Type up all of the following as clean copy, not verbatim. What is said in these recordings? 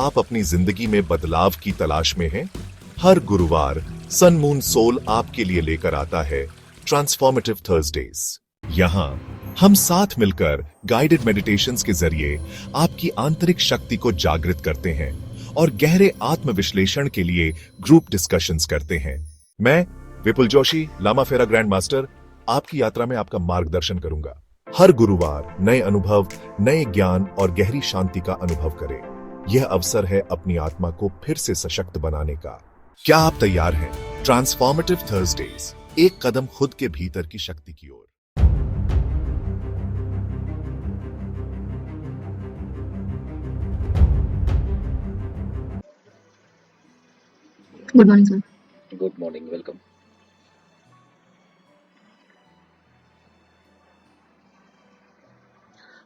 आप अपनी जिंदगी में बदलाव की तलाश में हैं? हर गुरुवार सन मून सोल आपके लिए लेकर आता है ट्रांसफॉर्मेटिव थर्सडेज। यहाँ हम साथ मिलकर गाइडेड मेडिटेशंस के जरिए आपकी आंतरिक शक्ति को जागृत करते हैं और गहरे आत्मविश्लेषण के लिए ग्रुप डिस्कशंस करते हैं। मैं विपुल जोशी, लामा फेरा ग्रैंड मास्टर, आपकी यात्रा में आपका मार्गदर्शन करूंगा। हर गुरुवार नए अनुभव, नए ज्ञान और गहरी शांति का अनुभव करें। यह अवसर है अपनी आत्मा को फिर से सशक्त बनाने का। क्या आप तैयार हैं? ट्रांसफॉर्मेटिव थर्सडेज, एक कदम खुद के भीतर की शक्ति की ओर। Good morning sir. Good morning, welcome.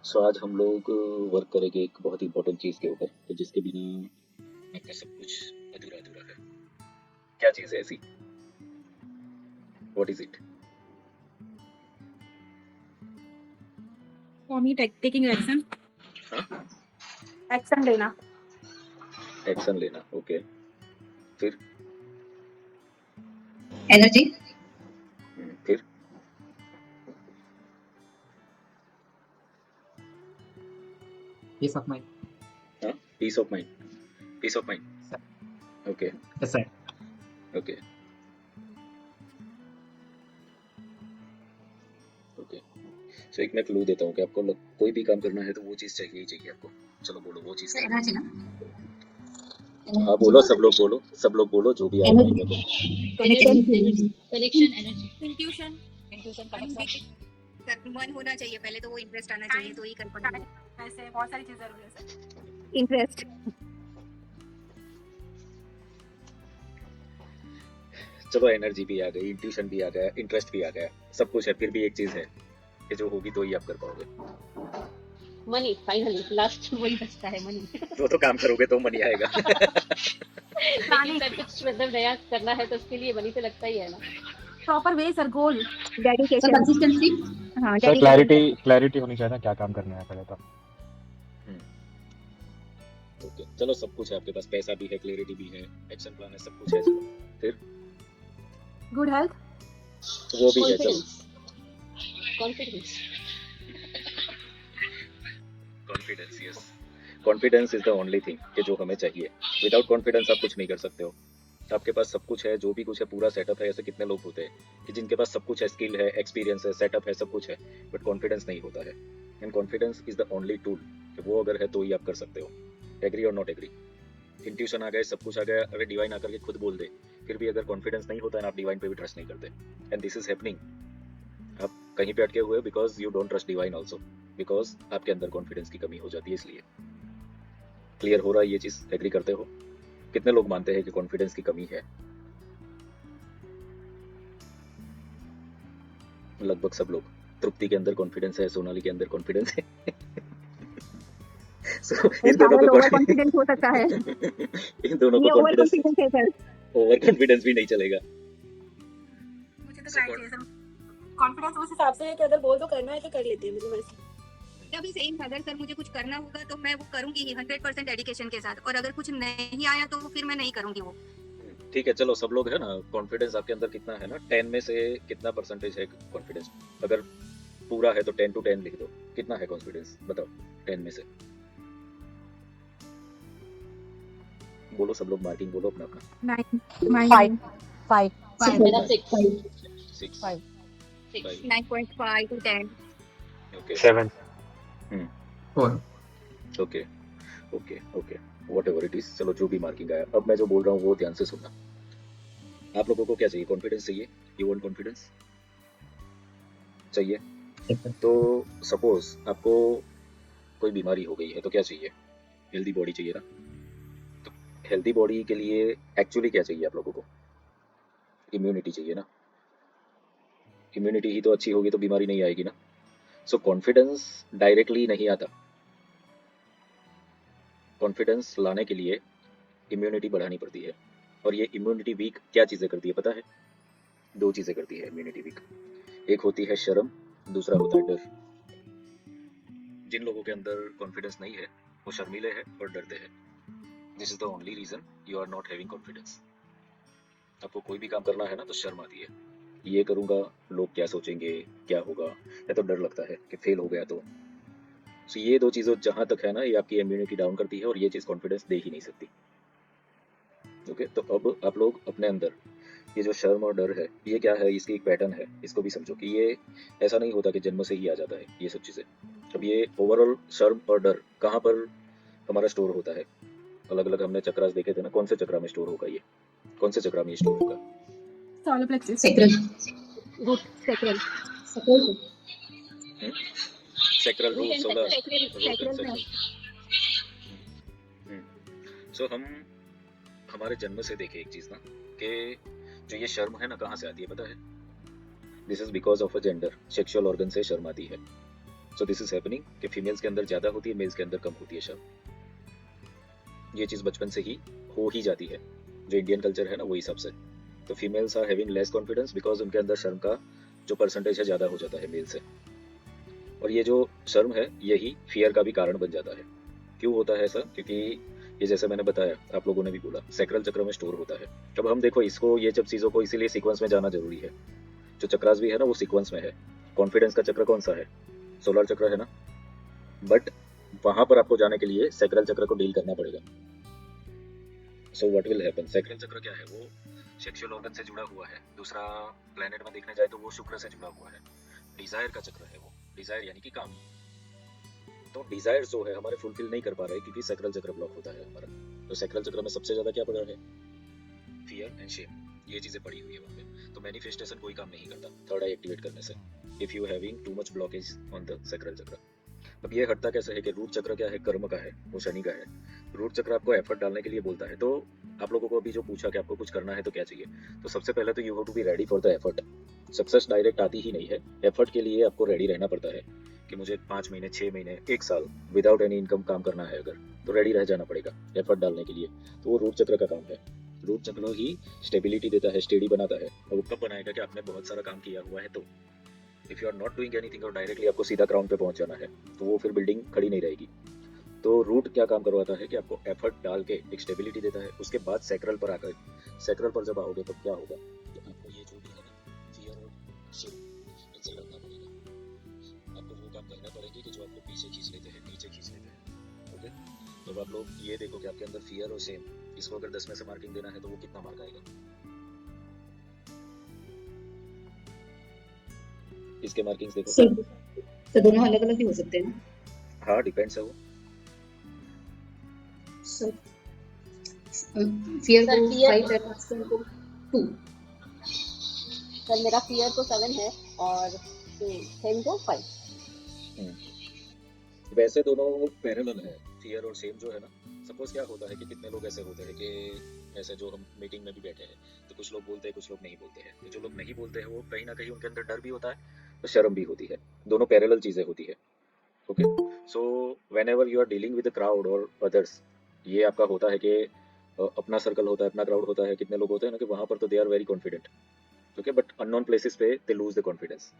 So आज हम लोग वर्क करेंगे एक बहुत इंपॉर्टेंट चीज के ऊपर, तो जिसके बिना आपका सब कुछ अधूरा अधूरा है। क्या चीज है ऐसी? What is it? For me taking action. हाँ, एक्शन लेना। एक्शन लेना। ओके, फिर? एनर्जी। फिर? Peace of mind. हाँ, peace of mind. Peace of mind. Okay yes sir. Okay okay. So एक मैं क्लू देता हूँ कि आपको कोई भी काम करना है तो वो चीज चाहिए ही चाहिए आपको। चलो बोलो वो चीज। एनर्जी ना। हाँ बोलो, सब लोग बोलो, सब लोग बोलो, जो भी आएगा मेरे को। Connection, energy, intuition. मन होना चाहिए पहले, तो वो इंटरेस्ट आना चाहिए तो ही कर पाएंगे। वैसे बहुत सारी चीजें जरूरी है सर। इंटरेस्ट। चलो एनर्जी भी आ गई, इंट्यूशन भी आ गया, इंटरेस्ट भी आ गया, सब कुछ है, फिर भी एक चीज है कि जो होगी तो ही आप कर पाओगे। मनी, फाइनली लास्ट वही बचता है, मनी। वो तो काम करोगे तो मनी आएगा। लेकिन सर कुछ मतलब नया करना है तो उसके लिए मनी तो लगता ही है ना। प्रॉपर वे सर, गोल, डेडिकेशन, कंसिस्टेंसी। हाँ सर क्लैरिटी होनी चाहिए ना, क्या काम करना है पहले तो। ओके, चलो सब कुछ है आपके पास, पैसा भी है, क्लैरिटी भी है, एक्शन प्लान है, सब कुछ है। चलो फिर गुड हेल्थ, वो भी है। चलो confidence. Confidence, yes, confidence is the only thing कि जो हमें चाहिए। विदाउट कॉन्फिडेंस आप कुछ नहीं कर सकते हो। आपके पास सब कुछ है, जो भी कुछ है, पूरा सेटअप है। ऐसे कितने लोग होते हैं कि जिनके पास सब कुछ है, स्किल है, एक्सपीरियंस है, सेटअप है, सब कुछ है, बट कॉन्फिडेंस नहीं होता है। And confidence is the only tool कि वो अगर है तो ही आप कर सकते हो। एग्री और नॉट एग्री? इंट्यूशन आ गए, सब कुछ आ गया, अगर डिवाइन आकर के खुद बोल दे, फिर भी अगर कॉन्फिडेंस नहीं होता है ना, आप डिवाइन पे भी ट्रस्ट नहीं करते। And this is happening. आप कहीं पे अटके हुए because you don't trust divine also, because आपके अंदर कॉन्फिडेंस की कमी हो जाती है। इसलिए क्लियर हो रहा है ये चीज? एग्री करते हो? कितने लोग मानते हैं कि कॉन्फिडेंस की कमी है? लगभग सब लोग। तृप्ति के अंदर कॉन्फिडेंस है, सोनाली के अंदर कॉन्फिडेंस है। So, इन दोनों को ओवर कॉन्फिडेंस हो सकता है। इन दोनों ये को ओवर कॉन्फिडेंस, कॉन्फिडेंस है सर। ओवर कॉन्फिडेंस भी नहीं चलेगा। मुझे तो चाहिए सर कॉन्फिडेंस उस हिसाब से है कि अगर बोल तो करना है तो कर लेती है, मुझे वैसे। जब भी सेम, अगर सर मुझे कुछ करना होगा तो मैं वो करूंगी ही 100% डेडिकेशन के साथ, और अगर कुछ नहीं आया तो फिर मैं नहीं करूंगी वो। ठीक है, चलो सब लोग है ना, कॉन्फिडेंस आपके अंदर कितना है ना, 10 में से कितना परसेंटेज है कॉन्फिडेंस? अगर पूरा है तो 10 to 10 लिख दो। कितना है कॉन्फिडेंस बताओ 10 में से? बोलो सब लोग, मार्किंग बोलो अपना अपना। 5 मेरा 6 6 5 9.5 to 10। Okay 7 4 okay okay okay, whatever it is. चलो जो भी मार्किंग आया, अब मैं जो बोल रहा हूँ वो ध्यान से सुनना। आप लोगों को क्या चाहिए? कॉन्फिडेंस चाहिए? You want confidence? चाहिए? तो सपोज आपको कोई बीमारी हो गई है तो क्या चाहिए? हेल्दी बॉडी चाहिए ना। तो हेल्दी बॉडी के लिए एक्चुअली क्या चाहिए आप लोगों को? इम्यूनिटी चाहिए ना। इम्यूनिटी ही तो अच्छी होगी तो बीमारी नहीं आएगी ना। सो कॉन्फिडेंस डायरेक्टली नहीं आता। कॉन्फिडेंस लाने के लिए इम्यूनिटी बढ़ानी पड़ती है, और ये इम्यूनिटी वीक क्या चीज़ें करती है पता है? 2 चीज़ें करती है इम्यूनिटी वीक। एक होती है शर्म, दूसरा होता है डर। जिन लोगों के अंदर कॉन्फिडेंस नहीं है वो शर्मीले हैं और डरते हैं। This is the only reason you are not having confidence. आपको कोई भी काम करना है ना तो शर्म आती है, ये करूंगा लोग क्या सोचेंगे, क्या होगा, या तो डर लगता है कि फेल हो गया तो। ये दो चीज़ों जहां तक है ना, ये आपकी इम्यूनिटी डाउन करती है और ये चीज़ कॉन्फिडेंस दे ही नहीं सकती। ओके, तो अब आप लोग अपने अंदर ये जो शर्म और डर है, ये क्या है, इसकी एक पैटर्न है, इसको भी समझो कि ये ऐसा नहीं होता कि जन्म से ही आ जाता है ये सब चीज़ें। अब ये ओवरऑल शर्म और डर कहाँ पर हमारा स्टोर होता है, अलग अलग हमने चक्रास देखे थे ना, कौन से चक्रा में स्टोर होगा ये, कौन से चक्रा में स्टोर होगा? Solar plexus, sacral, root sacral, sacral, root root, and solar, sacral, root and sacral sacral. So हम हमारे जन्म से देखे एक चीज ना कि जो ये शर्म है ना कहाँ से आती है पता है? This is because of a gender, sexual organ से शर्म आती है। सो दिस इज हैपनिंग कि फीमेल्स के अंदर ज्यादा होती है, मेल्स के अंदर कम होती है शर्म। ये चीज बचपन से ही हो ही जाती है, जो इंडियन कल्चर है ना वो हिसाब से। तो females are having less confidence because उनके अंदर शर्म का जो परसेंटेज है ज्यादा हो जाता है मेल से। और ये जो शर्म है यही फियर का भी कारण बन जाता है। क्यों होता है ऐसा? क्योंकि ये जैसे मैंने बताया, आप लोगों ने भी बोला, सैक्रल चक्र में स्टोर होता है। अब हम देखो इसको, ये सब चीजों को इसीलिए सीक्वेंस में जाना जरूरी है। जो चक्रास भी है ना वो सीक्वेंस में है। कॉन्फिडेंस का चक्र कौन सा है? सोलर चक्र है ना, बट वहां पर आपको जाने के लिए सैक्रल चक्र को डील करना पड़ेगा। So what will happen, sacral चक्र क्या है? वो सेक्सुअल ऑर्गन से जुड़ा हुआ है। दूसरा प्लेनेट में देखने जाए तो वो शुक्र से जुड़ा हुआ है। डिजायर का चक्र है वो, डिजायर यानी कि काम। तो डिजायर जो है हमारे फुलफिल नहीं कर पा रहे क्योंकि सैक्रल चक्र ब्लॉक होता है हमारा। तो सैक्रल चक्र में सबसे ज्यादा क्या पड़ा है? फियर एंड शेम, ये चीजें पड़ी हुई है वहाँ पे। तो मैनिफेस्टेशन कोई काम नहीं करता थर्ड आई एक्टिवेट करने से, if you having too much blockage on the sacral चक्र। अब ये हटता कैसे है कि रूट चक्र क्या है? कर्म का है, वो शनि का है। रूट चक्र आपको एफर्ट डालने के लिए बोलता है। तो आप लोगों को अभी जो पूछा कि आपको कुछ करना है तो क्या चाहिए, तो सबसे पहले तो you have to be ready for the effort. Success direct आती ही नहीं है, एफर्ट के लिए आपको रेडी रहना पड़ता है कि मुझे 5 महीने, 6 महीने, 1 साल विदाउट एनी इनकम काम करना है अगर, तो रेडी रह जाना पड़ेगा एफर्ट डालने के लिए। तो वो रूट चक्र का काम है। रूट चक्र ही स्टेबिलिटी देता है, स्टेडी बनाता है। और वो कब बनाएगा कि आपने बहुत सारा काम किया हुआ है तो। If you are not doing anything और डायरेक्टली आपको सीधा क्राउन पे पहुंच जाना है तो वो फिर बिल्डिंग खड़ी नहीं रहेगी। तो रूट क्या काम करवाता है कि आपको एफर्ट डाल के एक स्टेबिलिटी देता है। उसके बाद सैक्रल पर आकर, सैक्रल पर जब आओगे तो क्या होगा कि आपको ये जो भी है ना फियर और शेम, इनसे लड़ना पड़ेगा। आपको वो काम करना पड़ेंगे कि जो आपको पीछे खींच लेते हैं, नीचे खींच लेते हैं। ओके, तो आप लोग ये देखो कि आपके अंदर फियर और शेम, इसको अगर 10 में से मार्किंग देना है तो वो कितना मार्क आएगा? इसके मार्किंग्स देखो तो दोनों अलग अलग ही हो सकते हैं ना? हाँ, डिपेंड्स है वो। सर फियर को 5 है, ट्रांसफर को 2। सर मेरा फियर को 7 है और सेम को 5। वैसे दोनों पैरेलल है, फियर और सेम जो है ना। सपोज क्या होता है कि कितने लोग ऐसे होते हैं कि ऐसे जो हम मीटिंग में भी बैठे हैं तो कुछ लोग बोलते हैं, कुछ लोग नहीं बोलते हैं। तो जो लोग नहीं बोलते हैं वो कहीं ना कहीं उनके अंदर डर भी होता है तो शर्म भी होती है। दोनों पैरेलल चीजें होती है। Okay, so whenever you are dealing with the crowd और अदर्स, ये आपका होता है कि अपना सर्कल होता है, अपना क्राउड होता है, कितने लोग होते हैं ना कि वहां पर तो they are very confident. Okay, but unknown places पे दे लूज द कॉन्फिडेंस।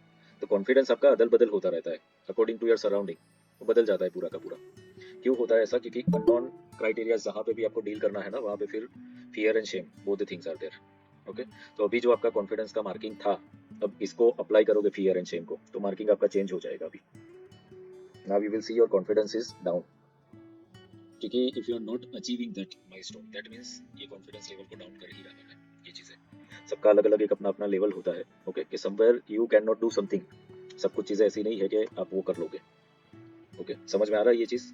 तो कॉन्फिडेंस आपका अदल बदल होता रहता है अकॉर्डिंग टू योर सराउंडिंग, वो बदल जाता है पूरा का पूरा। क्यों होता है ऐसा? क्योंकि अननोन क्राइटेरिया जहाँ पे भी आपको डील करना है ना वहाँ पे फिर fear and shame both the things are there. Okay, तो अभी जो आपका कॉन्फिडेंस का मार्किंग था, अब इसको अप्लाई करोगे फियर एंड शेम को तो मार्किंग आपका चेंज हो जाएगा अभी। Now you will see your confidence is down, क्योंकि if you are not achieving that milestone, that means ये कॉन्फिडेंस लेवल को डाउन कर ही रहा है। ये चीजें सबका अलग अलग एक अपना अपना लेवल होता है। ओके, कि somewhere you can not do something, सब कुछ चीजें ऐसी नहीं है कि आप वो कर लोगे। ओके, समझ में आ रहा है ये चीज?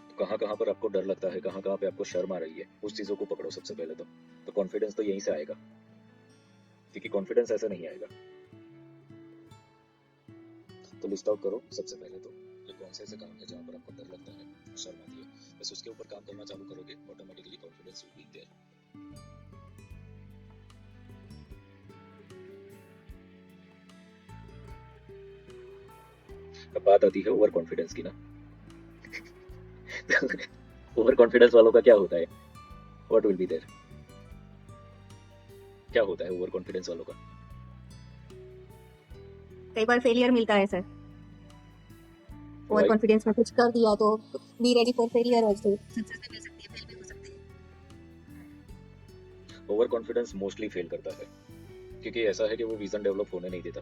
तो कहाँ कहाँ पर आपको डर लगता है, कहाँ कहाँ पे आपको शर्म आ रही है, उस चीजों को पकड़ो सबसे पहले तो कॉन्फिडेंस तो यहीं से आएगा, क्योंकि कॉन्फिडेंस ऐसे नहीं आएगा। तो लिस्ट आउट करो सबसे पहले तो ये कौन से ऐसे काम है जहाँ पर आपको डर लगता है, शर्म आती है। बस उसके ऊपर काम करना चालू करोगे, automatically confidence will be there. अब बात आती है ओवर कॉन्फिडेंस की ना। ओवर कॉन्फिडेंस वालों का क्या होता है? What will be there? क्या होता है ओवर कॉन्फिडेंस वालों का? कई बार फेलियर मिलता है सर। ओवर कॉन्फिडेंस में कुछ कर दिया तो B ready for failure also. Success भी मिल सकती है, फेल भी हो सकती है। ओवर कॉन्फिडेंस मोस्टली फेल करता है, क्योंकि ऐसा है कि वो विजन डेवलप होने नहीं देता,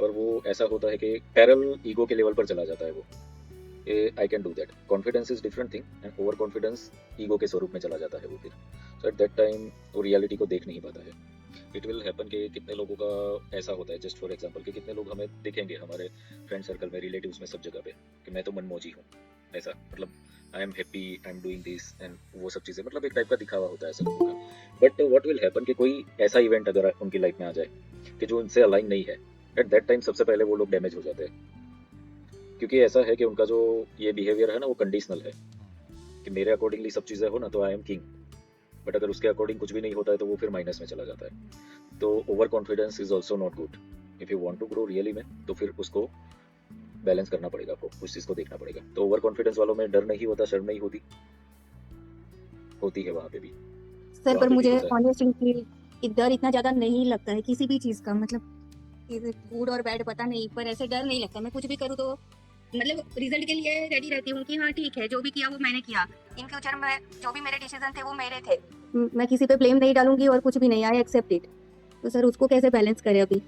और वो ऐसा होता है कि पैरेलल ईगो के लेवल पर चला जाता है वो, I can do that. Confidence is different thing, and over confidence ego के स्वरूप में चला जाता है वो फिर। सो एट दैट टाइम वो रियलिटी को देख नहीं पाता है। इट विल हैपन कि कितने लोगों का ऐसा होता है, जस्ट फॉर एग्जांपल, कि कितने लोग हमें दिखेंगे हमारे फ्रेंड सर्कल में, रिलेटिव्स में, सब जगह पे, कि मैं तो मनमौजी हूँ, ऐसा मतलब I am happy, I am doing this and वो सब चीज़ें, मतलब एक टाइप का दिखावा होता है ऐसे लोगों का। बट व्हाट विल हैपन कि कोई ऐसा इवेंट अगर उनकी लाइफ में आ जाए कि जो उनसे अलाइन नहीं है, एट दैट टाइम सबसे पहले वो लोग डैमेज हो जाते हैं, क्योंकि ऐसा है कि उनका जो ये बिहेवियर है ना, वो कंडीशनल है कि मेरे अकॉर्डिंगली सब चीज़ें हो ना तो आई एम किंग, बट अगर उसके अकॉर्डिंग कुछ भी नहीं होता है तो वो फिर माइनस में चला जाता है। तो over confidence is also not good. If you want to grow really में, तो फिर उसको बैलेंस करना पड़ेगा, आपको उस चीज़ को देखना पड़ेगा। तो ओवर कॉन्फिडेंस वालों में डर नहीं होता, शर्म नहीं होती, होती है वहाँ पे भी। सर वहाँ पर पे भी मुझे होता है। ऑनेस्टली डर इतना ज्यादा नहीं लगता है किसी भी चीज का, मतलब गुड और बैड पता नहीं, पर ऐसे डर नहीं लगता। मैं कुछ भी करूँ तो मतलब रिजल्ट के लिए रेडी रहती हूँ कि हाँ ठीक है, जो भी किया वो मैंने किया। इन फ्यूचर में जो भी मेरे डिसीजन थे वो मेरे थे, मैं किसी पे ब्लेम नहीं डालूंगी और कुछ भी नहीं, आई एक्सेप्ट इट। तो सर उसको कैसे बैलेंस करें अभी?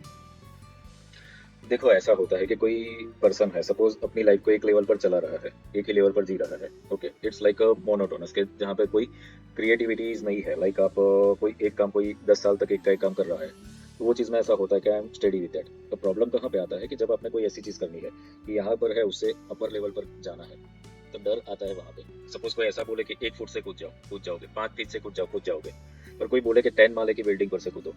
देखो ऐसा होता है कि कोई पर्सन है, सपोज अपनी लाइफ को एक लेवल पर चला रहा है, एक ही लेवल पर जी रहा है, okay, it's like a monotonous, के जहाँ पे कोई क्रिएटिविटीज नहीं है। लाइक आप कोई एक काम, कोई 10 साल तक एक का एक काम कर रहा है, तो वो चीज़ में ऐसा होता है कि I am study with that. तो प्रॉब्लम कहाँ पे आता है कि जब आपने कोई ऐसी चीज़ करनी है कि यहाँ पर है, उससे अपर लेवल पर जाना है, तो डर आता है वहाँ पे। सपोज कोई ऐसा बोले कि 1 फुट से कूद जाओगे, 5 फीट से कूद जाओगे, और कोई बोले कि 10 माले की बिल्डिंग पर से कूदो,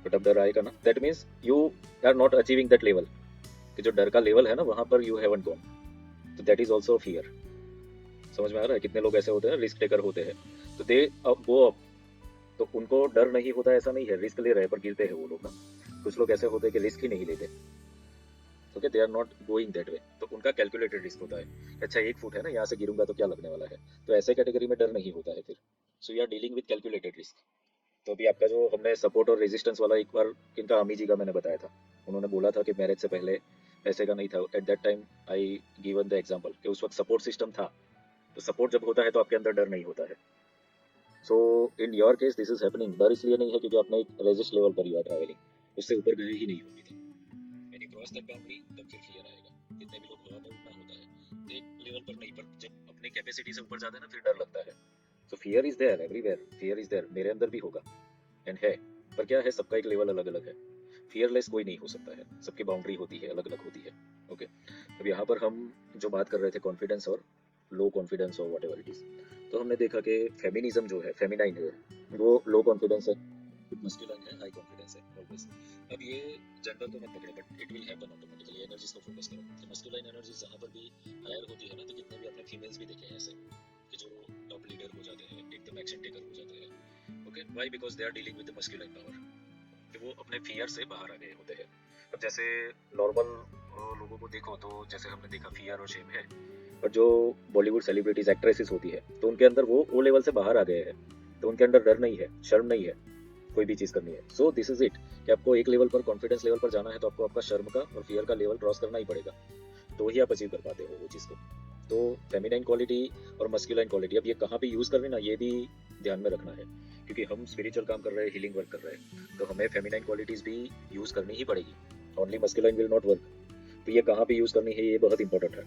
तो तब डर आएगा ना। That means you are not achieving that level, कि जो डर का लेवल है ना, वहां पर यू हैवंट गॉन, तो दैट इज ऑल्सो फियर। समझ में आ रहा है? कितने लोग ऐसे होते हैं, रिस्क टेकर होते हैं, तो दे गो अप, तो उनको डर नहीं होता, ऐसा नहीं है, रिस्क ले रहे पर गिरते हैं वो लोग ना। कुछ लोग ऐसे होते हैं कि रिस्क ही नहीं लेते, okay, they are not going that way, तो उनका कैलकुलेटेड रिस्क होता है। अच्छा 1 फुट है ना, यहाँ से गिरूंगा तो क्या लगने वाला है, तो ऐसे कैटेगरी में डर नहीं होता है फिर। So you are dealing with calculated risk. तो अभी आपका जो हमने सपोर्ट और रेजिस्टेंस वाला, एक बार इनका अमी जी का मैंने बताया था, उन्होंने बोला था कि मैरिज से पहले पैसे का नहीं था। Eight that time I given the example कि उस वक्त सपोर्ट सिस्टम था, तो सपोर्ट जब होता है तो आपके अंदर डर नहीं होता है। So in your case this is happening. डर इसलिए नहीं है क्योंकि आपने एक रेजिस्ट लेवल पर यू आर ट्रैवलिंग, उससे ऊपर गए ही नहीं होगी थी। When you cross that boundary, तब फिर फियर आएगा। कितने भी लोग हवा में उड़ना होता है, एक लेवल पर नहीं, पर जब अपनी कैपेसिटी से ऊपर जाते हैं ना, फिर डर लगता है। So fear is there everywhere, fear is there, मेरे अंदर भी होगा एंड है, पर क्या है, सबका एक लेवल अलग अलग है। फियरलेस कोई नहीं हो सकता है, सबकी बाउंड्री होती है, अलग अलग होती है, ओके। अब यहाँ पर हम जो बात कर रहे थे कॉन्फिडेंस और लो कॉन्फिडेंस और व्हाटएवर इट इज, तो हमने देखा कि फेमिनिज्म जो है, फेमिनाइन है, वो लो कॉन्फिडेंस है, मस्कुलाइन है हाई कॉन्फिडेंस है ऑलवेज। अब ये जेंडर को मत पकड़ो, but it will happen automatically. Energies को फोकस करो, तो मस्कुलाइन एनर्जीज जहाँ पर भी हायर होती है ना, तो कितने भी आपने फीमेल्स भी देखे हैं ऐसे कि जो टॉप लीडर हो जाते हैं, एकदम एक्शन टेकर हो जाते हैं, okay. Why? Because they are dealing with the masculine power, कि वो अपने फियर से बाहर आ गए होते हैं। अब जैसे नॉर्मल लोगों को देखो तो जैसे हमने देखा फियर और शेम है, पर जो बॉलीवुड सेलिब्रिटीज, एक्ट्रेसेस होती है, तो उनके अंदर वो लेवल से बाहर आ गए हैं, तो उनके अंदर डर नहीं है, शर्म नहीं है, कोई भी चीज़ करनी है। सो दिस इज इट, कि आपको एक लेवल पर, कॉन्फिडेंस लेवल पर जाना है, तो आपको आपका शर्म का और फियर का लेवल क्रॉस करना ही पड़ेगा, तो ही आप अचीव कर पाते हो वो चीज़ को। तो फेमिनाइन क्वालिटी और मस्कुलाइन क्वालिटी, अब ये कहाँ पे यूज़ करनी ना, ये भी ध्यान में रखना है, क्योंकि हम स्पिरिचुअल काम कर रहे हैं, हीलिंग वर्क कर रहे हैं, तो हमें फेमिनाइन क्वालिटीज़ भी यूज़ करनी ही पड़ेगी। Only masculine will not work. तो ये कहाँ पे यूज़ करनी है, ये बहुत इंपॉर्टेंट है।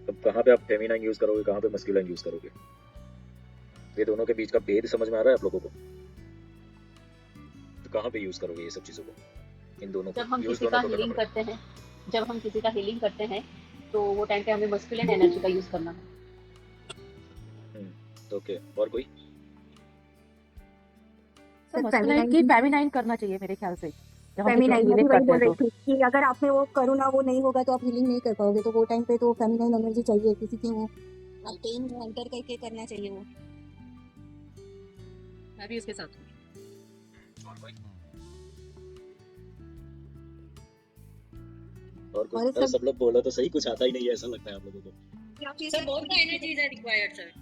अब कहाँ पे आप फेमिनाइन यूज़ करोगे, कहाँ पे मस्कुलाइन यूज़ करोगे, ये दोनों के बीच का भेद समझ में आ रहा है आप लोगों को? तो कहाँ पे यूज़ करोगे ये सब चीज़ों को, इन दोनों को? जब हम यूज़ किसी का दोनों को हीलिंग करना करते हैं, जब हम किसी का हीलिंग करते हैं, तो वो टाइम पे हमें मस्कुलिन एनर्जी का यूज करना है। पड़ेगा। ओके, और कोई? मस्कुलाइन की फेमिनाइन करना चाहिए मेरे ख्याल से, जब हम फेमिनाइन, किसी मैं को भी वही healing बोल करते रही हैं तो। थी कि अगर आप में वो करुणा वो नहीं होगा तो आप हीलिंग नहीं कर पाओगे, तो वो टाइम पे तो फेमिनाइन एनर्जी चाहिए, किसी की वो पेन एंटर करके करना चाहिए वो। मैं भी इसके साथ हूँ। और कोई? और और कोई? सब- सब लोग बोलो तो सही, कुछ आता ही नहीं है ऐसा लगता है आप लोगों को। सर बहुत का एनर्जीज है रिक्वायर्ड सर।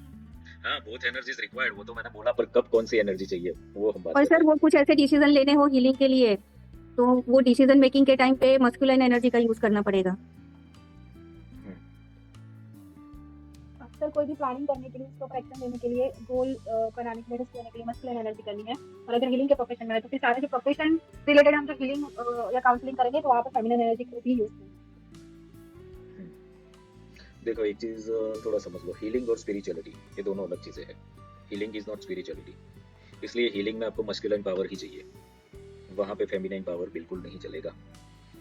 हाँ, बोथ एनर्जीज रिक्वायर्ड, वो तो मैंने बोला, पर कब कौन सी एनर्जी चाहिए वो हम बात और कर सर रहे वो कुछ ऐसे डिसीजन लेने हो हीलिंग के लिए, तो वो डिसीजन मेकिंग के टाइम पे मस्कुलाइन एनर्जी का यूज करना पड़ेगा। सर कोई भी प्लानिंग करने के लिए, उसके ऊपर एक्शन लेने के लिए, गोल बनाने के लिए, रिस्क लेने के लिए मस्कुलिन एनर्जी करनी है। और अगर हीलिंग के प्रोफेशन में है तो फिर सारे जो प्रोफेशन रिलेटेड हम जो हीलिंग या काउंसलिंग करेंगे तो वहाँ पर फेमिनिन एनर्जी को भी यूज करेंगे। देखो एक चीज थोड़ा समझ लो, हीलिंग और स्पिरिचुअलिटी ये दोनों अलग चीजें हैं। हीलिंग इज नॉट स्पिरिचुअलिटी, इसलिए हीलिंग में आपको मस्कुलाइन पावर ही चाहिए, वहाँ पे फेमिनाइन पावर बिल्कुल नहीं चलेगा।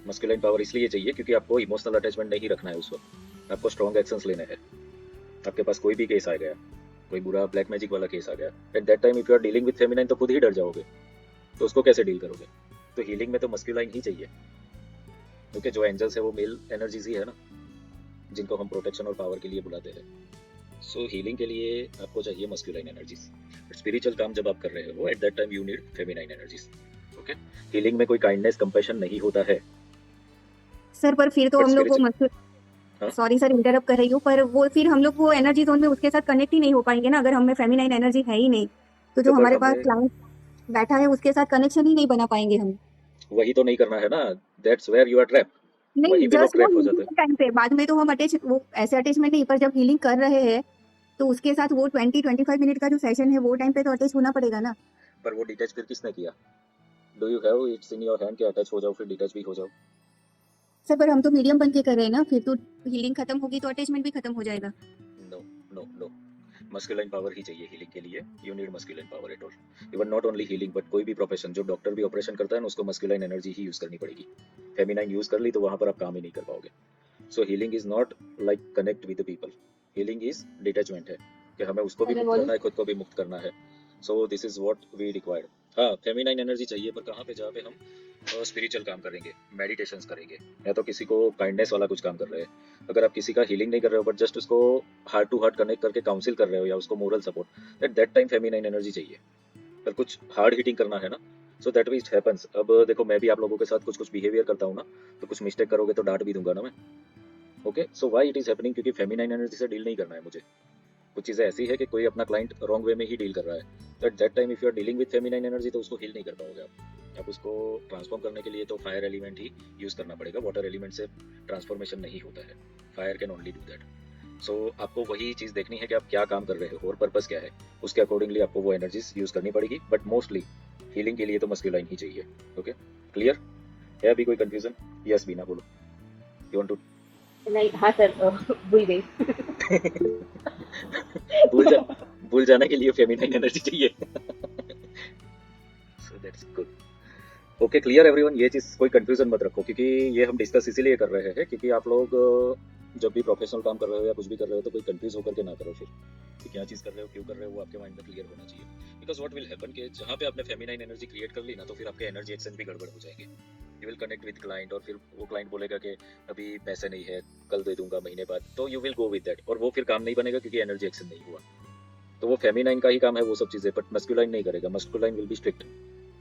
मस्कुलाइन पावर इसलिए चाहिए क्योंकि आपको इमोशनल अटैचमेंट नहीं रखना है उस वक्त, आपको स्ट्रॉन्ग एक्शंस लेने हैं। आपके पास कोई भी केस आ गया, कोई बुरा ब्लैक मैजिक वाला केस आ गया, at that time if you are dealing with feminine तो खुद ही डर जाओगे, तो उसको कैसे डील करोगे? तो हीलिंग में तो मस्कुलाइन ही चाहिए, क्योंकि जो एंजल्स है वो मेल एनर्जीज ही है ना, जिनको हम प्रोटेक्शन और पावर के लिए बुलाते हैं। सो हीलिंग के लिए आपको चाहिए मस्कुलाइन एनर्जीज। स्पिरिचुअल काम जब आप कर रहे हो eight that time you need feminine energies. Okay, healing में कोई काइंडनेस कंपैशन नहीं होता है। सर पर फिर तो But हम लोग वो spiritual- हाँ? सॉरी सर इंटरप्ट कर रही हूँ, पर वो फिर हम लोग वो एनर्जी जोन में उसके साथ कनेक्ट ही नहीं हो पाएंगे ना, अगर हमें फेमिनाइन एनर्जी है ही नहीं तो जो but हमारे पास हमें क्लाइंट बैठा है उसके साथ कनेक्शन ही नहीं बना पाएंगे हम। वही तो नहीं करना है ना, that's where you are trap. नहीं, वहीं पे लोग जस्ट वो ट्रैप हो हीलिंग जाते के टाइम पे, बाद में तो हम अटैच, वो ऐसे अटैचमेंट नहीं, पर जब हीलिंग कर रहे हैं तो उसके साथ वो 20-25 मिनट का जो सेशन है वो टाइम पे तो अटैच होना पड़ेगा ना। हैं। पर वो डिटैच फिर किसने किया? Do you have it's in your hand कि अटैच हो जाओ फिर डिटैच भी हो जाओ? सर पर हम तो मीडियम बन के कर रहे हैं ना, फिर तो हीलिंग खत्म होगी तो अटैचमेंट भी खत्म हो जाएगा। No no no, masculine power ही चाहिए हीलिंग के लिए। You need masculine power at all. Even not only healing but कोई भी प्रोफेशन, जो डॉक्टर भी ऑपरेशन करता है ना उसको मस्कुलाइन एनर्जी ही यूज करनी पड़ेगी। फेमिनाइन यूज कर ली तो वहां पर आप काम ही नहीं कर पाओगे। सो healing is not like connect with the people, healing is detachment है कि हमें उसको भी अरे मुक्त बोलो। करना है, खुद को भी मुक्त करना है। So this is what we required. हाँ, फेमिनाइन एनर्जी चाहिए, पर कहाँ पे? जहाँ पे हम स्पिरिचुअल काम करेंगे, मेडिटेशंस करेंगे, या तो किसी को काइंडनेस वाला कुछ काम कर रहे हैं। अगर आप किसी का हीलिंग नहीं कर रहे हो बट जस्ट उसको हार्ट टू हार्ट कनेक्ट करके काउंसिल कर रहे हो या उसको moral support, eight that time feminine energy चाहिए। पर कुछ हार्ड हिटिंग करना है ना, सो दैट विच हैपेंस। अब देखो मैं भी आप लोगों के साथ कुछ कुछ बिहेवियर करता हूँ ना, तो कुछ मिस्टेक करोगे तो डांट भी दूंगा ना मैं। Okay, so why it is happening? क्योंकि फेमिनाइन एनर्जी से डील नहीं करना है मुझे। कुछ चीज़ें ऐसी है कि कोई अपना क्लाइंट रॉन्ग वे में ही डील कर रहा है, तो at that time if you are dealing with feminine energy तो उसको हील नहीं कर पाओगे आप उसको ट्रांसफॉर्म करने के लिए तो फायर एलिमेंट ही यूज करना पड़ेगा। वाटर एलिमेंट से ट्रांसफॉर्मेशन नहीं होता है, fire can only do that. So आपको वही चीज़ देखनी है कि आप क्या काम कर रहे हो और पर्पस क्या है, उसके अकॉर्डिंगली आपको वो एनर्जीज यूज करनी पड़ेगी। बट मोस्टली हीलिंग के लिए तो मस्कुलाइन ही चाहिए। ओके, क्लियर है? अभी कोई कंफ्यूजन? यस बीना बोलो, यू वांट टू? नहीं, हाँ सर, भूल गई। भूल जाने के लिए फेमिनाइन एनर्जी चाहिए। So that's good. Okay, clear everyone? ये चीज कोई कंफ्यूजन मत रखो, क्योंकि ये हम डिस्कस इसीलिए कर रहे हैं क्योंकि आप लोग जब भी प्रोफेशनल काम कर रहे हो या कुछ भी कर रहे हो तो कोई कंफ्यूज होकर के ना करो फिर कि क्या चीज कर रहे हो, क्यों कर रहे हो, वो आपके माइंड में क्लियर होना चाहिए। बिकॉज व्हाट विल हैपन कि जहाँ पे आपने फेमिनाइन एनर्जी क्रिएट कर ली ना, तो फिर आपके एनर्जी एक्सचेंज भी गड़बड़ हो जाएंगे। You will connect with client और फिर वो क्लाइंट बोलेगा कि अभी पैसे नहीं है, कल दे दूंगा, महीने बाद, तो you will go with that और वो फिर काम नहीं बनेगा क्योंकि एनर्जी एक्सचेंज नहीं हुआ। तो वो फेमिनाइन का ही काम है वो सब चीजें, बट मस्कुलाइन नहीं करेगा। Masculine will be strict.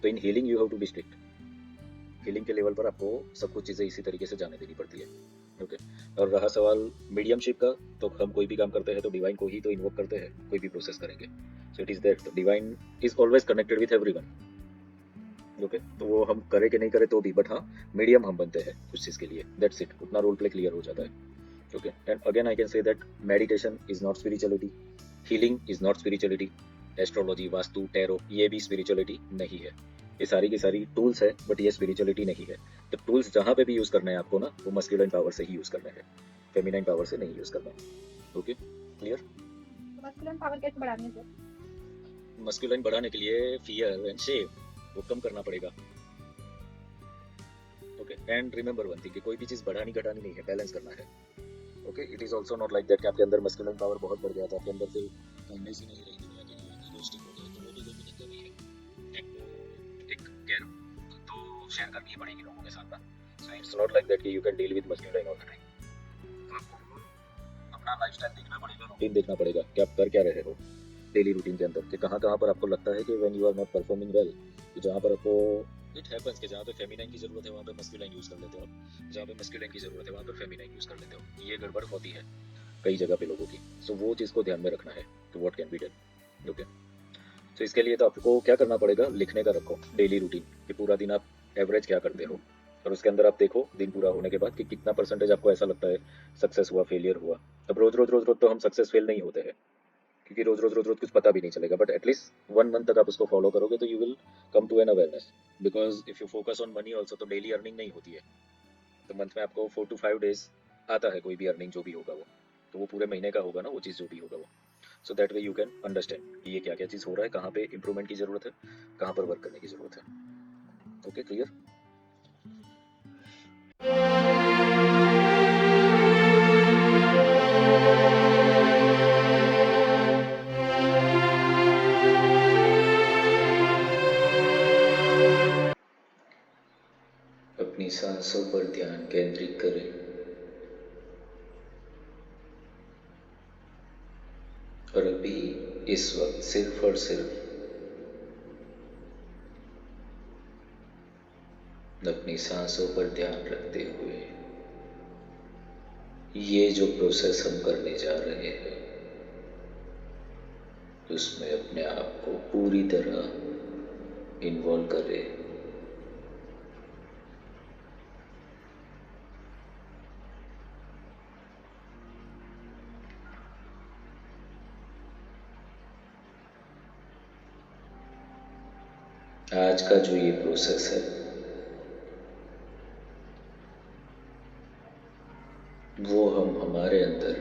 तो in healing you have to be strict. Healing के लेवल पर आपको सब कुछ चीजें इसी तरीके से जाने देनी पड़ती है। ओके, और रहा सवाल मीडियमशिप का, तो हम कोई भी काम करते हैं तो डिवाइन को ही तो इन्वोक करते हैं, कोई भी प्रोसेस करेंगे। So it is that divine is always connected with everyone. Okay, तो वो हम करे कि नहीं करे तो भी, बट हाँ मीडियम हम बनते हैं उस चीज के लिए। दैट्स इट, उतना रोल प्ले क्लियर हो जाता है। Okay, and again I can say that meditation is not spirituality, healing is not spirituality, astrology, vastu, tarot ये भी स्पिरिचुअलिटी नहीं है। ये सारी की सारी टूल्स है, बट ये स्पिरिचुअलिटी नहीं है। तो टूल्स जहाँ पे भी यूज करना है आपको ना, वो मस्कुलाइन पावर से ही यूज करना है, फेमिनाइन पावर से नहीं यूज करना है। Okay, clear? मस्कुलिन पावर कैसे बढ़ानी है सर? मस्कुलाइन बढ़ाने के लिए फियर एंड शेम वो कम करना पड़ेगा। Okay, and remember one thing कि कोई भी चीज बढ़ानी घटानी नहीं है, बैलेंस करना है। Okay, it is also not like that कि आपके अंदर मस्कुलाइन पावर बहुत बढ़ गया था, आपके अंदर फिर काइंडनेस ही नहीं रही दुनिया के लिए, इगोइस्टिक हो गए, तो वो भी कोई दिक्कत नहीं है। एक केयर तो शेयर करनी ही पड़ेगी लोगों के साथ ना। So it's not like that कि you can deal with masculine all the time. तो आपको अपना लाइफस्टाइल देखना पड़ेगा, रूटीन देखना पड़ेगा कि आप कर क्या रहे हो डेली रूटीन के अंदर, कि कहाँ कहाँ पर आपको लगता है कि when you are not performing well, तो जहाँ पर आपको इट हैपेंस कि जहाँ पे फेमिनाइन की जरूरत है वहाँ पे मस्कुलाइन यूज कर लेते हो आप, जहाँ पे मस्कुलाइन की जरूरत है वहाँ पे फेमिनाइन यूज कर लेते हो। ये गड़बड़ होती है कई जगह पे लोगों की। सो वो चीज़ को ध्यान में रखना है। तो what can be done? Okay, तो इसके लिए तो आपको क्या करना पड़ेगा, लिखने का रखो डेली रूटीन कि पूरा दिन आप एवरेज क्या करते हो, और उसके अंदर आप देखो दिन पूरा होने के बाद कि कितना परसेंटेज आपको ऐसा लगता है सक्सेस हुआ, फेलियर हुआ। अब रोज रोज रोज रोज तो हम सक्सेस फेल नहीं होते हैं, क्योंकि रोज रोज रोज रोज कुछ पता भी नहीं चलेगा, बट एटलीस्ट 1 मंथ तक आप उसको फॉलो करोगे तो you will come to an awareness. Because if you focus on money also, तो डेली अर्निंग नहीं होती है, तो मंथ में आपको 4 to 5 days आता है कोई भी अर्निंग जो भी होगा वो, तो वो पूरे महीने का होगा ना वो चीज़ जो भी होगा वो। So that way you can understand कि ये क्या क्या चीज़ हो रहा है, कहाँ पे इंप्रूवमेंट की ज़रूरत है, कहाँ पर वर्क करने की ज़रूरत है। Okay, clear? अपनी सांसों पर ध्यान केंद्रित करें और अभी इस वक्त सिर्फ और सिर्फ अपनी सांसों पर ध्यान रखते हुए ये जो प्रोसेस हम करने जा रहे हैं उसमें अपने आप को पूरी तरह इन्वॉल्व करें। आज का जो ये प्रोसेस है वो हम हमारे अंदर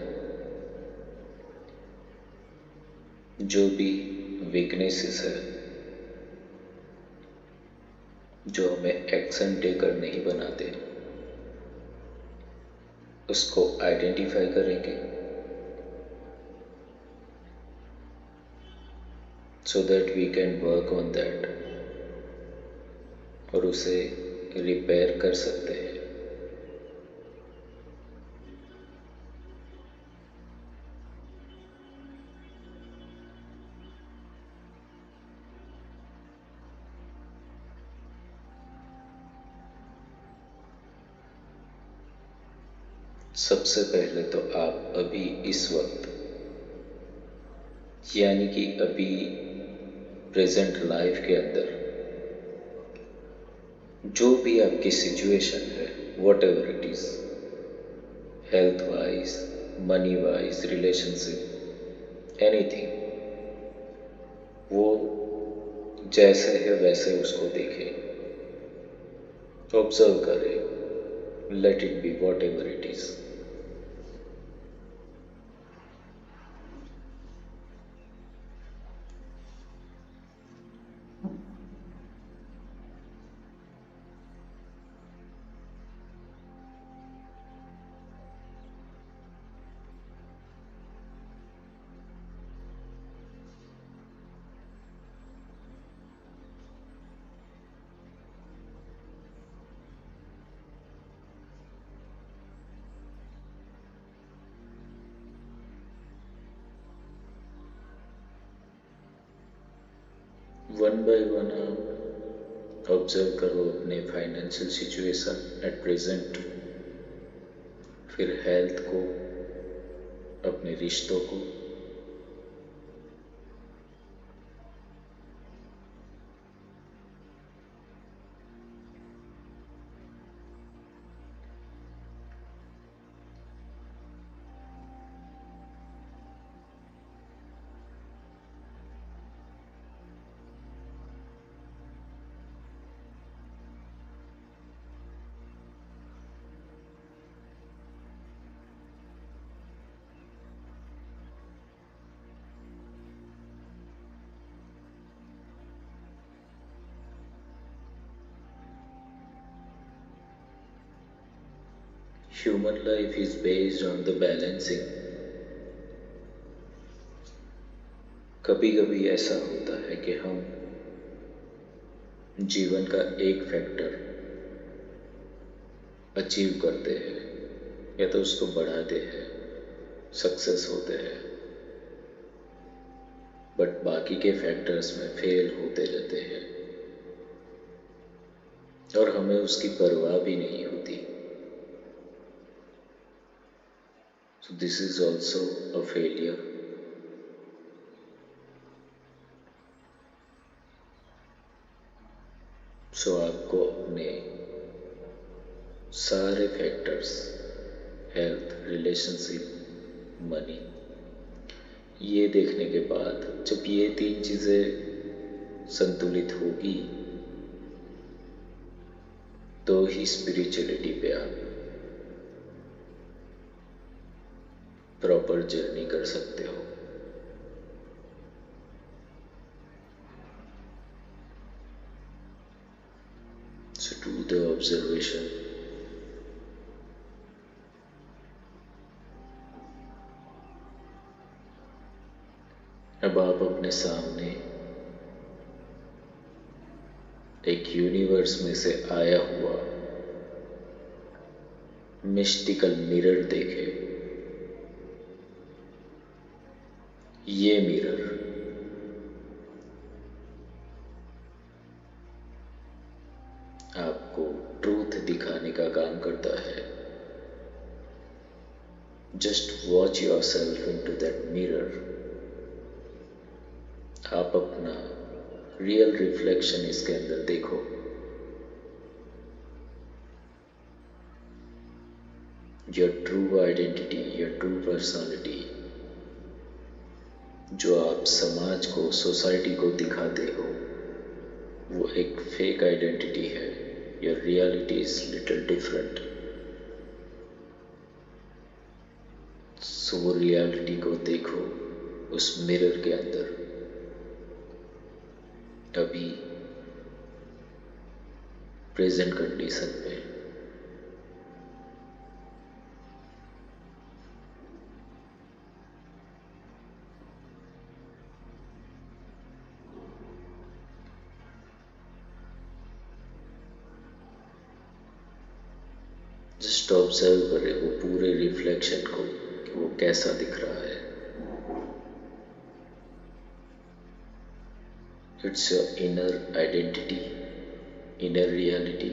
जो भी वीकनेसेस है, जो हमें एक्शन टेकर नहीं बनाते, उसको आइडेंटिफाई करेंगे so that we can work on that और उसे रिपेयर कर सकते हैं। सबसे पहले तो आप अभी इस वक्त यानी कि अभी प्रेजेंट लाइफ के अंदर जो भी आपकी सिचुएशन है, what ever it is, health wise, money wise, relationship, anything, वो जैसे है वैसे उसको देखें, ऑब्जर्व करें, let it be what ever it is. One by one आप ऑब्जर्व करो अपने फाइनेंशियल सिचुएशन एट प्रेजेंट, फिर हेल्थ को, अपने रिश्तों को, Human life is based on the balancing। कभी कभी ऐसा होता है कि हम जीवन का एक फैक्टर अचीव करते हैं या तो उसको बढ़ाते हैं, सक्सेस होते हैं, बट बाकी के फैक्टर्स में फेल होते रहते हैं और हमें उसकी परवाह भी नहीं होती। So this is also a failure। So आपको अपने सारे फैक्टर्स, हेल्थ, रिलेशनशिप, मनी, ये देखने के बाद जब ये 3 चीज़ें संतुलित होगी तो ही स्पिरिचुअलिटी पे आप प्रॉपर जर्नी कर सकते हो। So do the observation. अब आप अपने सामने एक यूनिवर्स में से आया हुआ मिस्टिकल मिरर देखे। ये मिरर आपको ट्रूथ दिखाने का काम करता है। Just watch yourself into that mirror. आप अपना रियल रिफ्लेक्शन इसके अंदर देखो। Your true identity, your true personality, जो आप समाज को, सोसाइटी को दिखाते हो, वो एक फेक आइडेंटिटी है। Your reality is little different. So वो रियलिटी को देखो उस मिरर के अंदर। अभी प्रेजेंट कंडीशन में जस्ट ऑब्जर्व करें वो पूरे रिफ्लेक्शन को कि वो कैसा दिख रहा है। It's your inner identity, inner reality.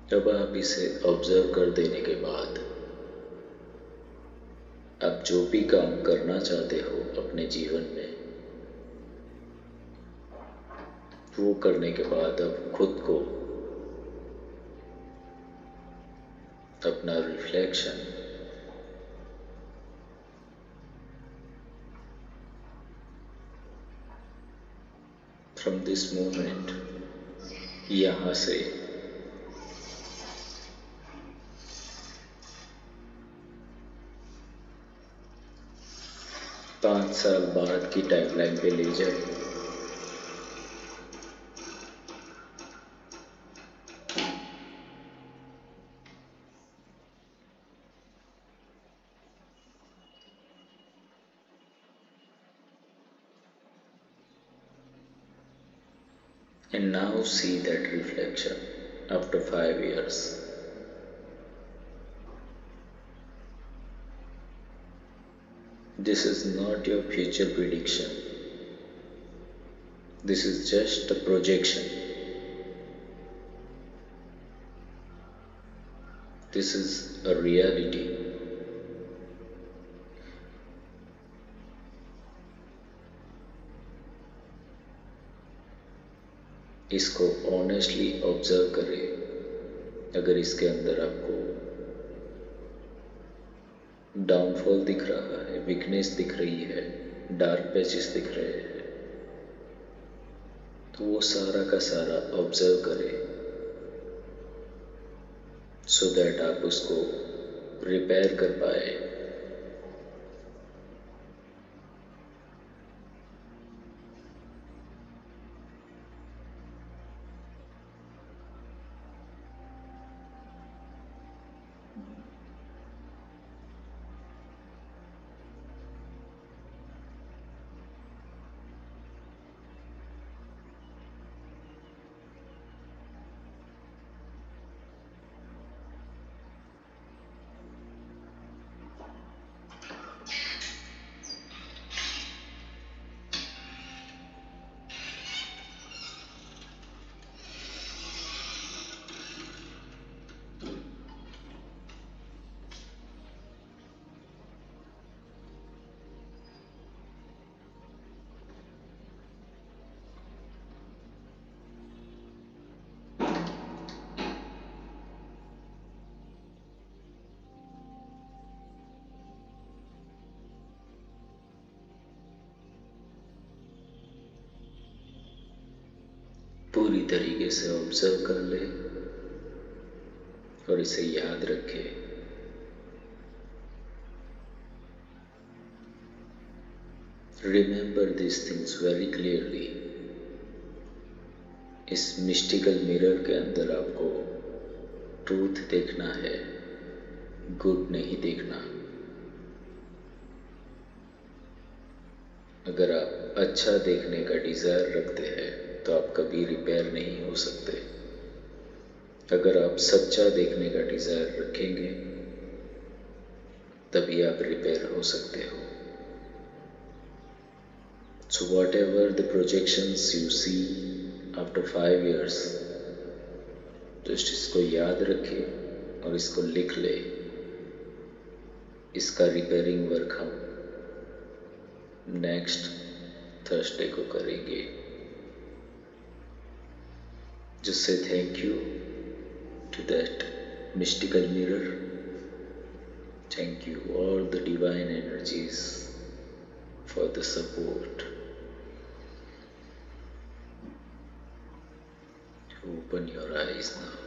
जब आप इसे ऑब्जर्व कर देने के बाद आप जो भी काम करना चाहते हो अपने जीवन में, वो करने के बाद अब खुद को, अपना रिफ्लेक्शन फ्रॉम दिस मोमेंट, यहाँ से 5 साल बाद की टाइमलाइन पे ले जाए। And now see that reflection after 5 years. This is not your future prediction. This is just a projection. This is a reality. इसको ऑनेस्टली ऑब्जर्व करें। अगर इसके अंदर आपको डाउनफॉल दिख रहा है, वीकनेस दिख रही है, डार्क पैचेस दिख रहे हैं, तो वो सारा का सारा ऑब्जर्व करें, सो दैट आप उसको रिपेयर कर पाए। पूरी तरीके से ऑब्जर्व कर ले और इसे याद रखे। Remember this things very clearly. इस मिस्टिकल मिरर के अंदर आपको ट्रूथ देखना है, गुड नहीं देखना। अगर आप अच्छा देखने का डिजायर रखते हैं तो आप कभी रिपेयर नहीं हो सकते। अगर आप सच्चा देखने का डिजायर रखेंगे तभी आप रिपेयर हो सकते हो। So whatever the projections you see after 5 years, just इसको याद रखे और इसको लिख ले। इसका रिपेयरिंग वर्क हम नेक्स्ट थर्सडे को करेंगे। Just say thank you to that mystical mirror. Thank you all the divine energies for the support. Open your eyes now.